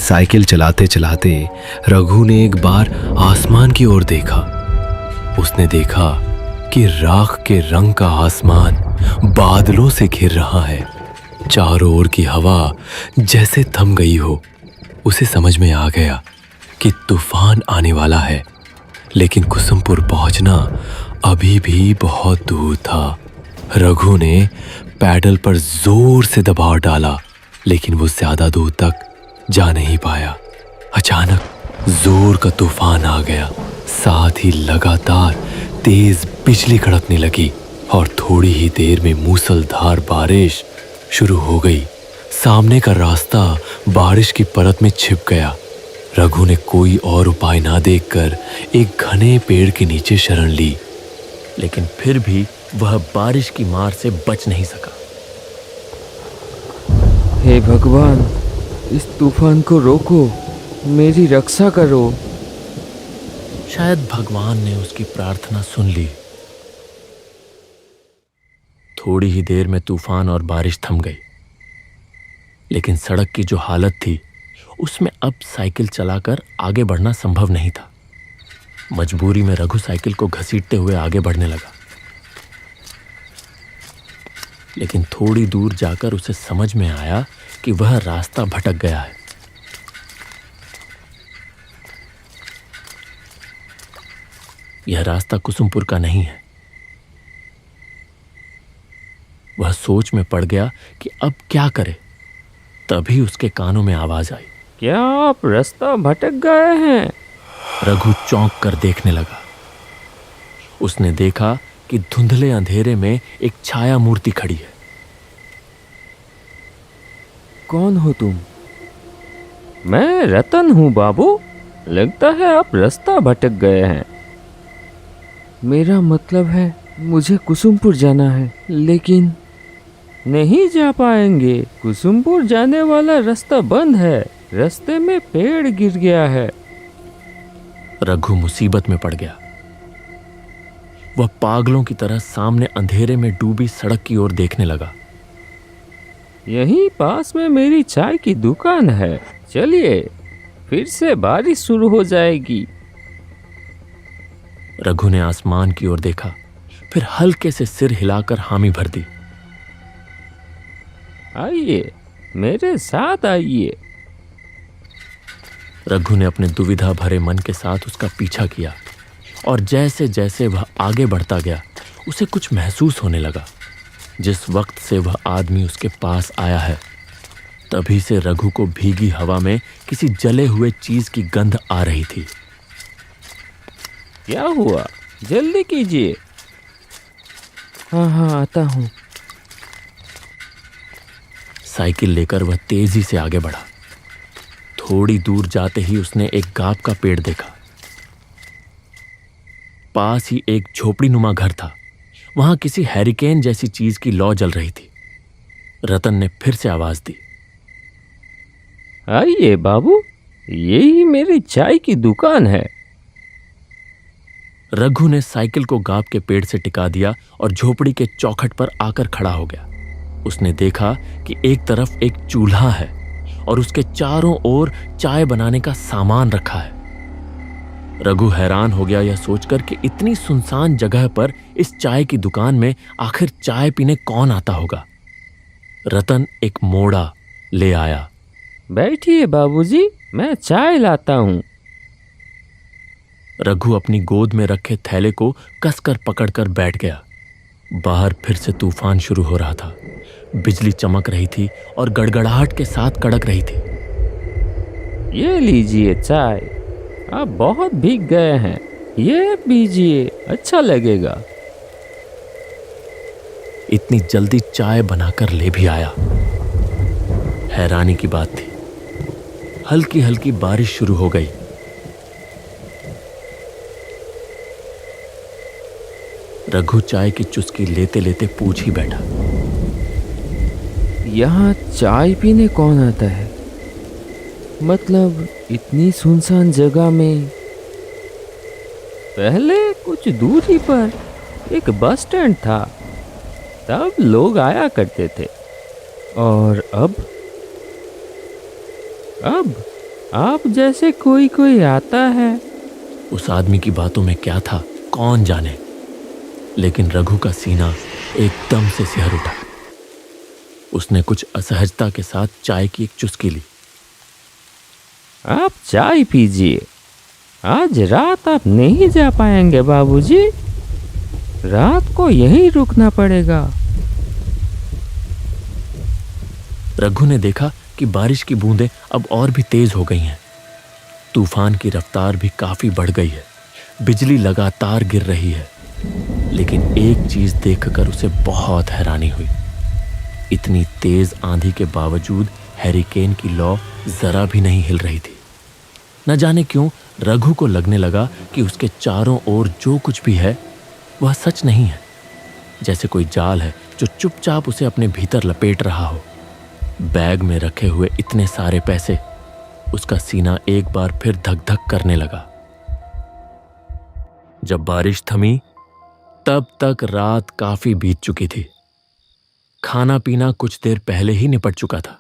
Cycle चलाते चलाते रघु ने एक बार आसमान की ओर देखा। उसने देखा कि राख के रंग का आसमान बादलों से घिर रहा है। चारों ओर की हवा जैसे थम गई हो। उसे समझ में आ गया कि तूफान आने वाला है, लेकिन कुसुमपुर पहुंचना अभी भी बहुत दूर था। रघु ने पैडल पर जोर से दबाव डाला, लेकिन वो ज्यादा दूर तक जा नहीं पाया। अचानक जोर का तूफान आ गया, साथ ही लगातार तेज बिजली कड़कने लगी और थोड़ी ही देर में मूसलधार बारिश शुरू हो गई। सामने का रास्ता बारिश की परत में छिप गया। रघु ने कोई और उपाय ना देखकर एक घने पेड़ के नीचे शरण ली, लेकिन फिर भी वह बारिश की मार से बच नहीं सका। हे भगवान, इस तूफान को रोको, मेरी रक्षा करो। शायद भगवान ने उसकी प्रार्थना सुन ली। थोड़ी ही देर में तूफान और बारिश थम गई, लेकिन सड़क की जो हालत थी उसमें अब साइकिल चलाकर आगे बढ़ना संभव नहीं था। मजबूरी में रघु साइकिल को घसीटते हुए आगे बढ़ने लगा, लेकिन थोड़ी दूर जाकर उसे समझ में आया कि वह रास्ता भटक गया है। यह रास्ता कुसुमपुर का नहीं है। वह सोच में पड़ गया कि अब क्या करे। तभी उसके कानों में आवाज आई, क्या आप रास्ता भटक गए हैं? रघु चौंक कर देखने लगा। उसने देखा कि धुंधले अंधेरे में एक छाया मूर्ति खड़ी है। कौन हो तुम? मैं रतन हूँ बाबू। लगता है आप रास्ता भटक गए हैं। मेरा मतलब है मुझे कुसुमपुर जाना है, लेकिन नहीं जा पाएंगे। कुसुमपुर जाने वाला रास्ता बंद है। रास्ते में पेड़ गिर गया है। रघु मुसीबत में पड़ गया। वह पागलों की तरह सामने अंधेरे में डूबी सड़क की ओर देखने लगा। यहीं पास में मेरी चाय की दुकान है। चलिए, फिर से बारिश शुरू हो जाएगी। रघु ने आसमान की ओर देखा, फिर हल्के से सिर हिलाकर हामी भर दी। आइए, मेरे साथ आइए। रघु ने अपने दुविधा भरे मन के साथ उसका पीछा किया, और जैसे जैसे वह आगे बढ़ता गया उसे कुछ महसूस होने लगा। जिस वक्त से वह आदमी उसके पास आया है, तभी से रघु को भीगी हवा में किसी जले हुए चीज की गंध आ रही थी। क्या हुआ? जल्दी कीजिए। हाँ, आता हूँ। साइकिल लेकर वह तेजी से आगे बढ़ा। थोड़ी दूर जाते ही उसने एक गांव का पेड़ देखा। पास ही एक झोपड़ी नुमा घर था। वहां किसी हैरिकेन जैसी चीज की लौ जल रही थी। रतन ने फिर से आवाज दी, आइए बाबू, यही मेरी चाय की दुकान है। रघु ने साइकिल को गांव के पेड़ से टिका दिया और झोपड़ी के चौखट पर आकर खड़ा हो गया। उसने देखा कि एक तरफ एक चूल्हा है और उसके चारों ओर चाय बनाने का सामान रखा है। रघु हैरान हो गया यह सोचकर कि इतनी सुनसान जगह पर इस चाय की दुकान में आखिर चाय पीने कौन आता होगा। रतन एक मोड़ा ले आया। बैठिए बाबूजी, मैं चाय लाता हूँ। रघु अपनी गोद में रखे थैले को कसकर पकड़कर बैठ गया। बाहर फिर से तूफान शुरू हो रहा था। बिजली चमक रही थी और गड़गड़ाहट के साथ कड़क रही थी। ये लीजिए चाय। आप बहुत भीग गए हैं, ये पीजिए, अच्छा लगेगा। इतनी जल्दी चाय बनाकर ले भी आया। हैरानी की बात थी, हल्की हल्की बारिश शुरू हो गई। रघु चाय की चुस्की लेते लेते पूछ ही बैठा, यहाँ चाय पीने कौन आता है? मतलब इतनी सुनसान जगह में। पहले कुछ दूरी पर एक बस स्टैंड था, तब लोग आया करते थे। और अब आप जैसे कोई कोई आता है। उस आदमी की बातों में क्या था कौन जाने, लेकिन रघु का सीना एकदम से सिहर उठा। उसने कुछ असहजता के साथ चाय की एक चुस्की ली। आप चाय पीजिए। आज रात आप नहीं जा पाएंगे बाबूजी, रात को यहीं रुकना पड़ेगा। रघु ने देखा कि बारिश की बूंदें अब और भी तेज हो गई हैं। तूफान की रफ्तार भी काफी बढ़ गई है। बिजली लगातार गिर रही है। लेकिन एक चीज देखकर उसे बहुत हैरानी हुई। इतनी तेज आंधी के बावजूद हैरिकेन की लौ जरा भी नहीं हिल रही थी। न जाने क्यों रघु को लगने लगा कि उसके चारों ओर जो कुछ भी है वह सच नहीं है, जैसे कोई जाल है जो चुपचाप उसे अपने भीतर लपेट रहा हो। बैग में रखे हुए इतने सारे पैसे, उसका सीना एक बार फिर धक धक करने लगा। जब बारिश थमी तब तक रात काफी बीत चुकी थी। खाना पीना कुछ देर पहले ही निपट चुका था।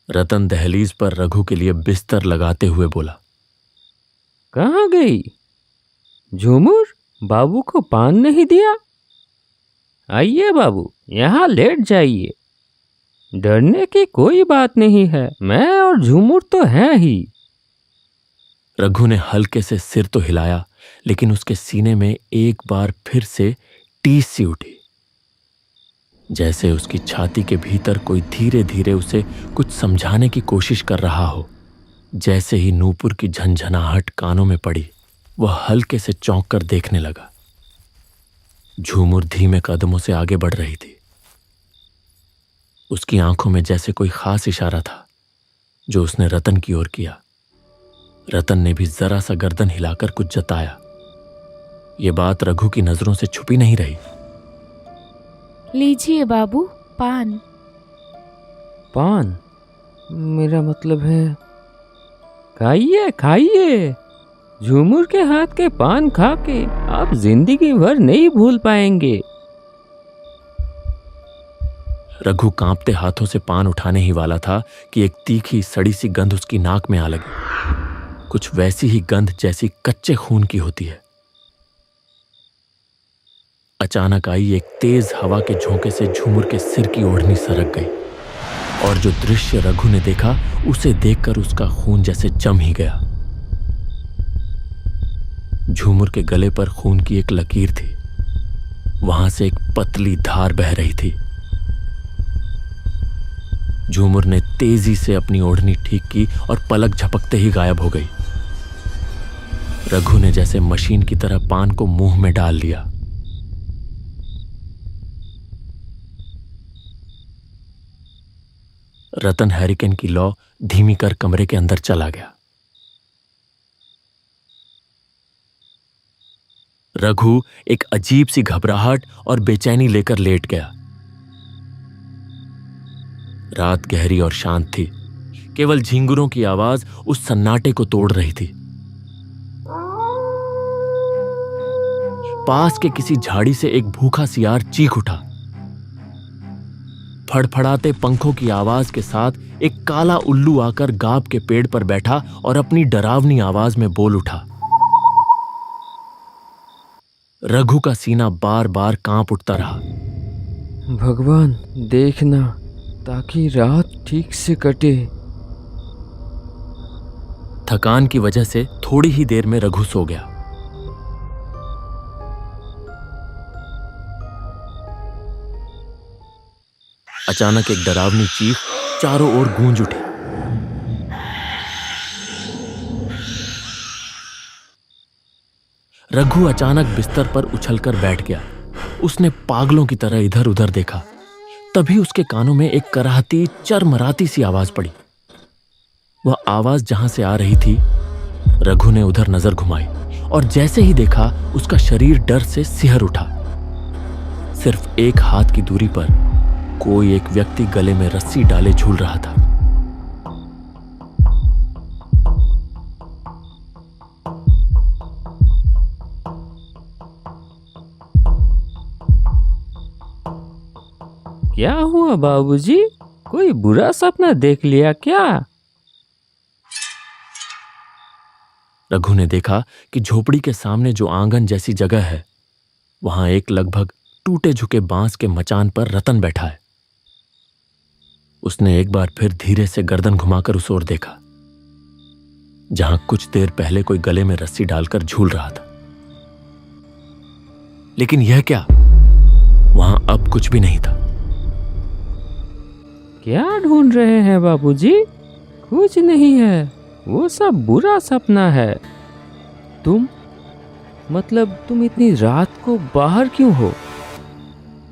रतन दहलीज पर रघु के लिए बिस्तर लगाते हुए बोला, कहाँ गई झूमर? बाबू को पान नहीं दिया? आइए बाबू, यहाँ लेट जाइए। डरने की कोई बात नहीं है, मैं और झूमर तो हैं ही। रघु ने हल्के से सिर तो हिलाया, लेकिन उसके सीने में एक बार फिर से टीस सी उठी, जैसे उसकी छाती के भीतर कोई धीरे धीरे उसे कुछ समझाने की कोशिश कर रहा हो। जैसे ही नूपुर की झंझनाहट कानों में पड़ी, वह हल्के से चौंक कर देखने लगा। झूमर धीमे कदमों से आगे बढ़ रही थी। उसकी आंखों में जैसे कोई खास इशारा था जो उसने रतन की ओर किया। रतन ने भी जरा सा गर्दन हिलाकर कुछ जताया। यह बात रघु की नजरों से छुपी नहीं रही। लीजिए बाबू, पान। पान? मेरा मतलब है खाइए खाइए। झूमर के हाथ के पान खा के आप जिंदगी भर नहीं भूल पाएंगे। रघु कांपते हाथों से पान उठाने ही वाला था कि एक तीखी सड़ी सी गंध उसकी नाक में आ लगी। कुछ वैसी ही गंध जैसी कच्चे खून की होती है। अचानक आई एक तेज हवा के झोंके से झूमर के सिर की ओढ़नी सरक गई, और जो दृश्य रघु ने देखा उसे देखकर उसका खून जैसे जम ही गया। झूमर के गले पर खून की एक लकीर थी। वहां से एक पतली धार बह रही थी। झूमर ने तेजी से अपनी ओढ़नी ठीक की और पलक झपकते ही गायब हो गई। रघु ने जैसे मशीन की तरह पान को मुंह में डाल लिया। रतन हैरिकेन की लौ धीमी कर कमरे के अंदर चला गया। रघु एक अजीब सी घबराहट और बेचैनी लेकर लेट गया। रात गहरी और शांत थी। केवल झिंगुरों की आवाज उस सन्नाटे को तोड़ रही थी। पास के किसी झाड़ी से एक भूखा सियार चीख उठा। फड़फड़ाते पंखों की आवाज के साथ एक काला उल्लू आकर गाब के पेड़ पर बैठा और अपनी डरावनी आवाज में बोल उठा। रघु का सीना बार बार कांप उठता रहा। भगवान देखना, ताकि रात ठीक से कटे। थकान की वजह से थोड़ी ही देर में रघु सो गया। अचानक एक डरावनी चीख चारों ओर गूंज उठी। रघु अचानक बिस्तर पर उछलकर बैठ गया। उसने पागलों की तरह इधर उधर देखा। तभी उसके कानों में एक कराहती चरमराती सी आवाज पड़ी। वह आवाज जहां से आ रही थी, रघु ने उधर नजर घुमाई और जैसे ही देखा उसका शरीर डर से सिहर उठा। सिर्फ एक हाथ की दूरी पर कोई एक व्यक्ति गले में रस्सी डाले झूल रहा था। क्या हुआ बाबूजी? कोई बुरा सपना देख लिया क्या? रघु ने देखा कि झोपड़ी के सामने जो आंगन जैसी जगह है, वहां एक लगभग टूटे झुके बांस के मचान पर रतन बैठा है। उसने एक बार फिर धीरे से गर्दन घुमाकर उस ओर देखा, जहां कुछ देर पहले कोई गले में रस्सी डालकर झूल रहा था। लेकिन यह क्या, वहां अब कुछ भी नहीं था। क्या ढूंढ रहे हैं बाबूजी? कुछ नहीं है, वो सब बुरा सपना है। तुम इतनी रात को बाहर क्यों हो?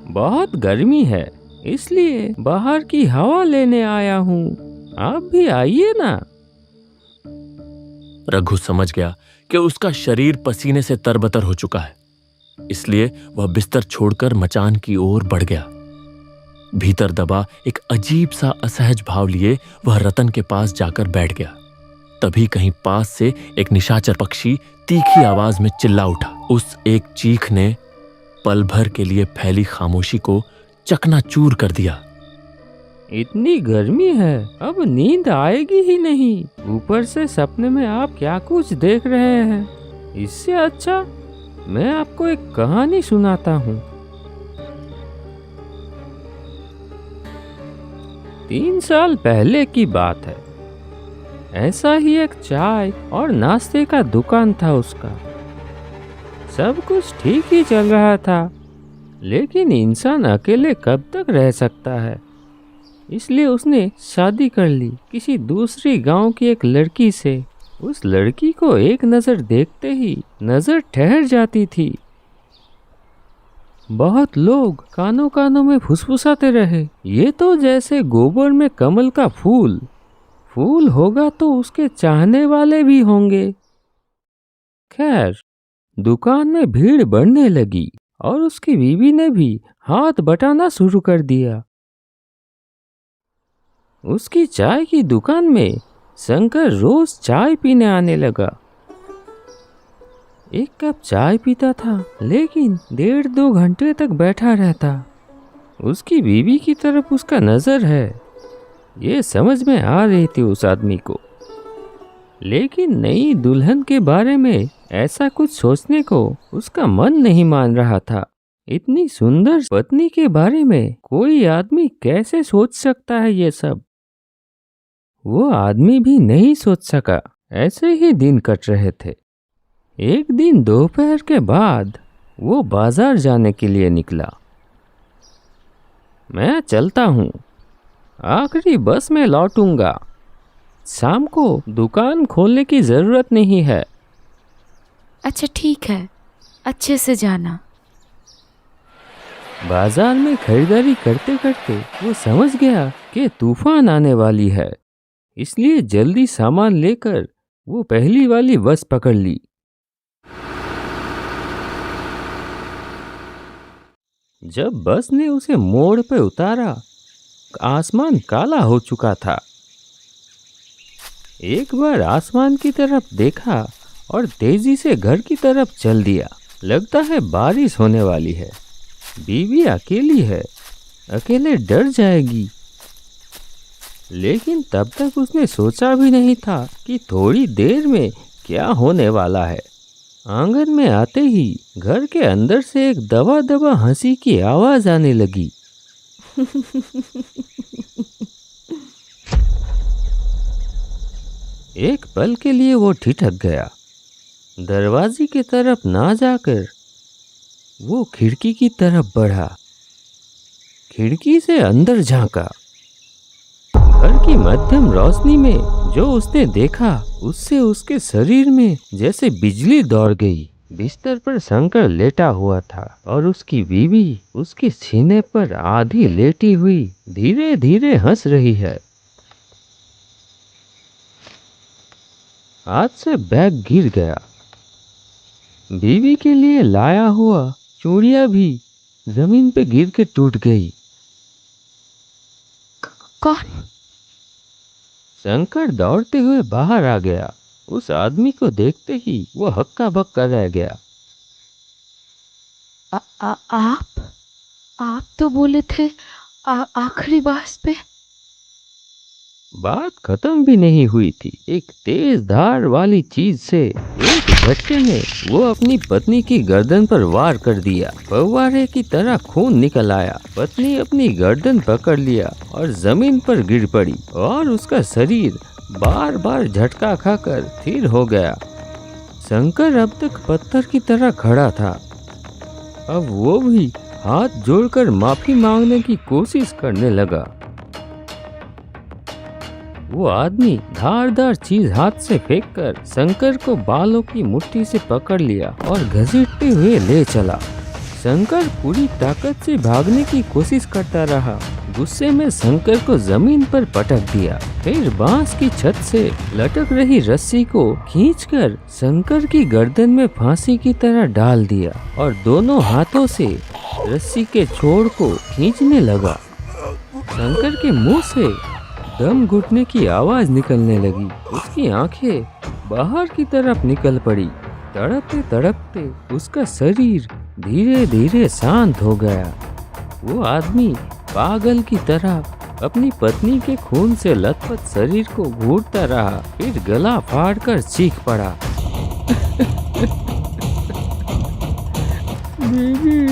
बहुत गर्मी है, इसलिए बाहर की हवा लेने आया हूँ। आप भी आइए ना। रघु समझ गया कि उसका शरीर पसीने से तरबतर हो चुका है, इसलिए वह बिस्तर छोड़कर मचान की ओर बढ़ गया। भीतर दबा एक अजीब सा असहज भाव लिए वह रतन के पास जाकर बैठ गया। तभी कहीं पास से एक निशाचर पक्षी तीखी आवाज में चिल्ला उठा। उस एक चीख ने पल भर के लिए फैली खामोशी को चकनाचूर कर दिया। इतनी गर्मी है, अब नींद आएगी ही नहीं। ऊपर से सपने में आप क्या कुछ देख रहे हैं। इससे अच्छा मैं आपको एक कहानी सुनाता हूँ। 3 साल पहले की बात है। ऐसा ही एक चाय और नाश्ते का दुकान था उसका। सब कुछ ठीक ही चल रहा था, लेकिन इंसान अकेले कब तक रह सकता है। इसलिए उसने शादी कर ली किसी दूसरी गांव की एक लड़की से। उस लड़की को एक नज़र देखते ही नज़र ठहर जाती थी। बहुत लोग कानों कानों में फुसफुसाते रहे, ये तो जैसे गोबर में कमल का फूल होगा तो उसके चाहने वाले भी होंगे। खैर, दुकान में भीड़ बढ़ने लगी और उसकी बीवी ने भी हाथ बटाना शुरू कर दिया। उसकी चाय की दुकान में शंकर रोज चाय पीने आने लगा। एक कप चाय पीता था, लेकिन 1.5-2 घंटे तक बैठा रहता। उसकी बीवी की तरफ उसका नजर है, ये समझ में आ रही थी उस आदमी को। लेकिन नई दुल्हन के बारे में ऐसा कुछ सोचने को उसका मन नहीं मान रहा था। इतनी सुंदर पत्नी के बारे में कोई आदमी कैसे सोच सकता है ये सब? वो आदमी भी नहीं सोच सका। ऐसे ही दिन कट रहे थे। एक दिन दोपहर के बाद वो बाजार जाने के लिए निकला। मैं चलता हूँ, आखिरी बस में लौटूंगा। शाम को दुकान खोलने की जरूरत नहीं है। अच्छा ठीक है, अच्छे से जाना। बाजार में खरीदारी करते करते वो समझ गया कि तूफान आने वाली है, इसलिए जल्दी सामान लेकर वो पहली वाली बस पकड़ ली। जब बस ने उसे मोड़ पर उतारा, आसमान काला हो चुका था। एक बार आसमान की तरफ देखा और तेजी से घर की तरफ चल दिया। लगता है बारिश होने वाली है। बीवी अकेली है, अकेले डर जाएगी। लेकिन तब तक उसने सोचा भी नहीं था कि थोड़ी देर में क्या होने वाला है। आंगन में आते ही घर के अंदर से एक दबा दबा हंसी की आवाज आने लगी। एक पल के लिए वो ठिठक गया। दरवाजे की तरफ ना जाकर वो खिड़की की तरफ बढ़ा। खिड़की से अंदर झांका। घर की मध्यम रोशनी में जो उसने देखा, उससे उसके शरीर में जैसे बिजली दौड़ गई। बिस्तर पर शंकर लेटा हुआ था और उसकी बीवी उसके सीने पर आधी लेटी हुई धीरे धीरे हंस रही है। हाथ से बैग गिर गया। बीवी के लिए लाया हुआ चूड़ियां भी जमीन पे गिर के टूट गई। कौन? शंकर दौड़ते हुए बाहर आ गया। उस आदमी को देखते ही वो हक्का बक्का रह गया। आप तो बोले थे आखिरी बस पे। बात खत्म भी नहीं हुई थी। एक तेज धार वाली चीज से एक झटके में वो अपनी पत्नी की गर्दन पर वार कर दिया। फव्वारे की तरह खून निकल आया। पत्नी अपनी गर्दन पकड़ लिया और जमीन पर गिर पड़ी और उसका शरीर बार बार झटका खाकर स्थिर हो गया। शंकर अब तक पत्थर की तरह खड़ा था। अब वो भी हाथ जोड़कर माफी मांगने की कोशिश करने लगा। वो आदमी धारदार चीज हाथ से फेंककर शंकर को बालों की मुट्ठी से पकड़ लिया और घसीटते हुए ले चला। शंकर पूरी ताकत से भागने की कोशिश करता रहा। गुस्से में शंकर को जमीन पर पटक दिया। फिर बांस की छत से लटक रही रस्सी को खींचकर शंकर की गर्दन में फांसी की तरह डाल दिया और दोनों हाथों से रस्सी के छोर को खींचने लगा। शंकर के मुंह से दम घुटने की आवाज निकलने लगी। उसकी आंखें बाहर की तरफ निकल पड़ी। तड़पते तड़पते उसका शरीर धीरे धीरे शांत हो गया। वो आदमी पागल की तरह अपनी पत्नी के खून से लथपथ शरीर को घूरता रहा। फिर गला फाड़कर चीख पड़ा, बीबी,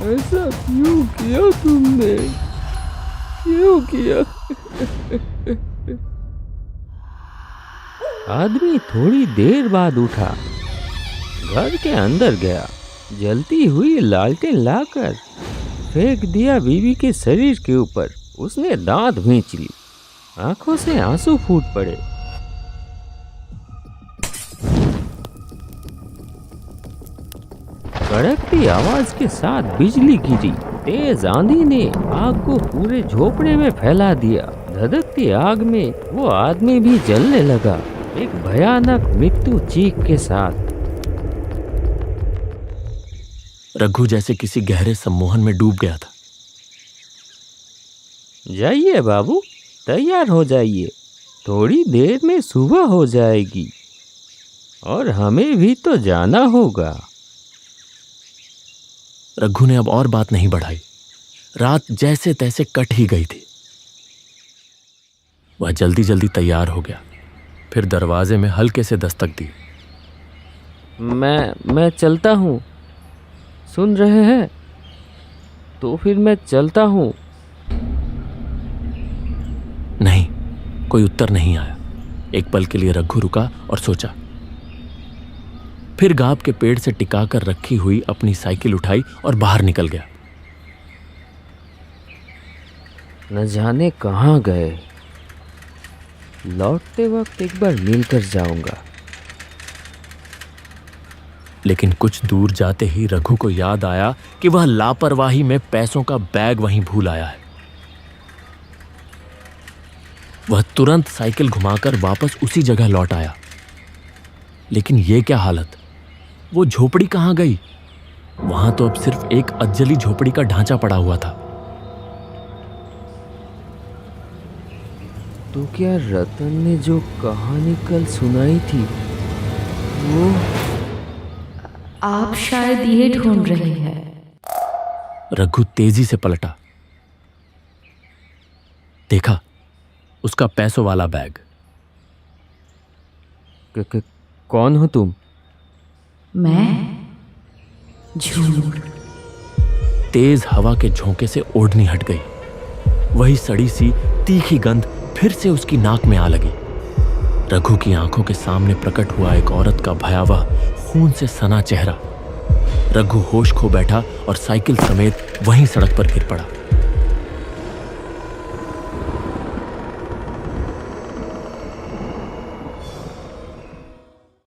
ऐसा क्यों किया तुमने? क्यों किया? आदमी थोड़ी देर बाद उठा, घर के अंदर गया, जलती हुई लालटेन लाकर फेंक दिया बीवी के शरीर के ऊपर। उसने दांत भींच ली, आंखों से आंसू फूट पड़े। कड़कती आवाज के साथ बिजली गिरी। तेज आंधी ने आग को पूरे झोपड़े में फैला दिया। धधकती आग में वो आदमी भी जलने लगा, एक भयानक मृत्यु चीख के साथ। रघु जैसे किसी गहरे सम्मोहन में डूब गया था। जाइए बाबू, तैयार हो जाइए, थोड़ी देर में सुबह हो जाएगी और हमें भी तो जाना होगा। रघु ने अब और बात नहीं बढ़ाई। रात जैसे तैसे कट ही गई थी। वह जल्दी जल्दी तैयार हो गया। फिर दरवाजे में हल्के से दस्तक दी। मैं चलता हूँ, सुन रहे हैं? तो फिर मैं चलता हूँ। नहीं, कोई उत्तर नहीं आया। एक पल के लिए रघु रुका और सोचा। फिर गाब के पेड़ से टिकाकर रखी हुई अपनी साइकिल उठाई और बाहर निकल गया। न जाने कहाँ गए। लौटते वक्त एक बार मिलकर जाऊंगा। लेकिन कुछ दूर जाते ही रघु को याद आया कि वह लापरवाही में पैसों का बैग वहीं भूल आया है। वह तुरंत साइकिल घुमाकर वापस उसी जगह लौट आया। लेकिन यह क्या हालत! वो झोपड़ी कहाँ गई? वहां तो अब सिर्फ एक अज्जली झोपड़ी का ढांचा पड़ा हुआ था। तो क्या रतन ने जो कहानी कल सुनाई थी वो? आप शायद ये ढूंढ रहे हैं। रघु तेजी से पलटा। देखा, उसका पैसों वाला बैग। कौन हो तुम? मैं? झूठ। तेज हवा के झोंके से ओढ़नी हट गई। वही सड़ी सी तीखी गंध फिर से उसकी नाक में आ लगी। रघु की आंखों के सामने प्रकट हुआ एक औरत का भयावह खून से सना चेहरा। रघु होश खो बैठा और साइकिल समेत वहीं सड़क पर गिर पड़ा।